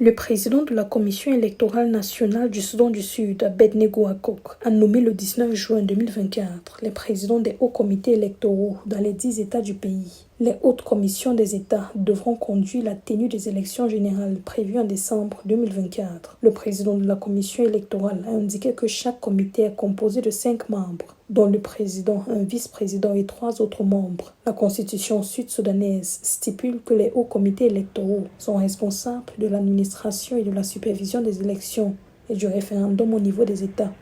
Le président de la Commission électorale nationale du Soudan du Sud, Abednego Akok, a nommé le 19 juin 2024 les présidents des hauts comités électoraux dans les 10 États du pays. Les hautes commissions des États devront conduire la tenue des élections générales prévues en décembre 2024. Le président de la Commission électorale a indiqué que chaque comité est composé de 5 membres, dont le président, un vice-président et 3 autres membres. La constitution sud-soudanaise stipule que les hauts comités électoraux sont responsables de l'administration et de la supervision des élections et du référendum au niveau des États.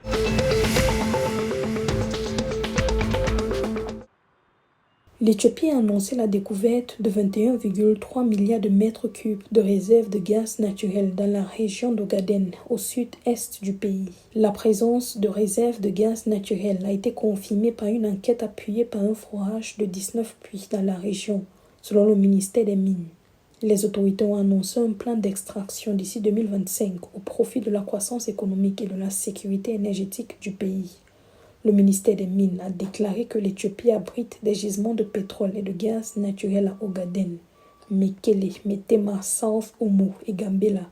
L'Éthiopie a annoncé la découverte de 21,3 milliards de mètres cubes de réserves de gaz naturel dans la région d'Ogaden, au sud-est du pays. La présence de réserves de gaz naturel a été confirmée par une enquête appuyée par un forage de 19 puits dans la région, selon le ministère des Mines. Les autorités ont annoncé un plan d'extraction d'ici 2025 au profit de la croissance économique et de la sécurité énergétique du pays. Le ministère des Mines a déclaré que l'Éthiopie abrite des gisements de pétrole et de gaz naturel à Ogaden, Mekele, Metema, South Omo et Gambela.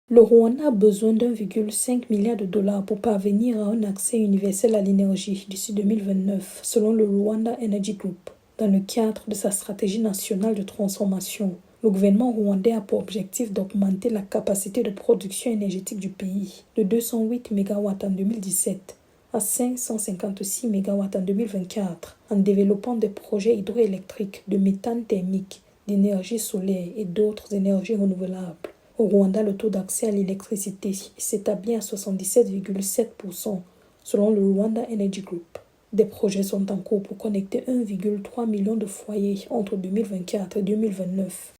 Le Rwanda a besoin d'1,5 milliard de dollars pour parvenir à un accès universel à l'énergie d'ici 2029, selon le Rwanda Energy Group, dans le cadre de sa stratégie nationale de transformation. Le gouvernement rwandais a pour objectif d'augmenter la capacité de production énergétique du pays de 208 MW en 2017 à 556 MW en 2024 en développant des projets hydroélectriques de méthane thermique, d'énergie solaire et d'autres énergies renouvelables. Au Rwanda, le taux d'accès à l'électricité s'établit à 77,7% selon le Rwanda Energy Group. Des projets sont en cours pour connecter 1,3 million de foyers entre 2024 et 2029.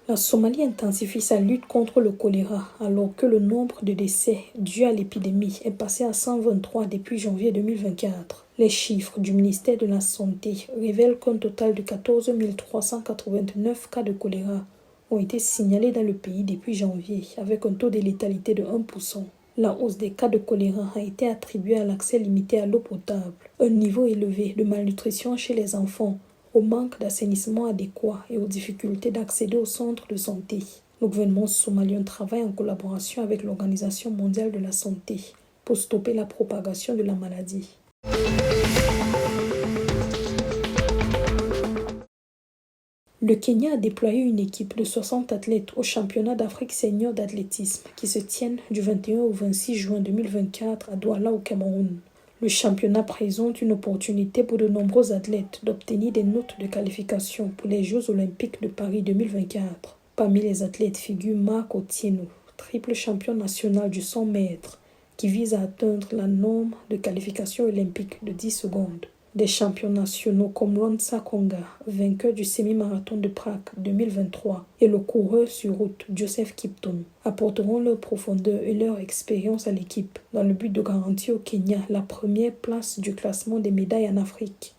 La Somalie intensifie sa lutte contre le choléra alors que le nombre de décès dus à l'épidémie est passé à 123 depuis janvier 2024. Les chiffres du ministère de la Santé révèlent qu'un total de 14 389 cas de choléra ont été signalés dans le pays depuis janvier avec un taux de létalité de 1%. La hausse des cas de choléra a été attribuée à l'accès limité à l'eau potable, un niveau élevé de malnutrition chez les enfants, au manque d'assainissement adéquat et aux difficultés d'accéder aux centres de santé. Le gouvernement somalien travaille en collaboration avec l'Organisation mondiale de la santé pour stopper la propagation de la maladie. Le Kenya a déployé une équipe de 60 athlètes au championnat d'Afrique senior d'athlétisme qui se tiennent du 21 au 26 juin 2024 à Douala au Cameroun. Le championnat présente une opportunité pour de nombreux athlètes d'obtenir des notes de qualification pour les Jeux olympiques de Paris 2024. Parmi les athlètes figure Marc Otieno, triple champion national du 100 mètres, qui vise à atteindre la norme de qualification olympique de 10 secondes. Des champions nationaux comme Ronsa Konga, vainqueur du semi-marathon de Prague 2023, et le coureur sur route Joseph Kipton apporteront leur profondeur et leur expérience à l'équipe dans le but de garantir au Kenya la première place du classement des médailles en Afrique.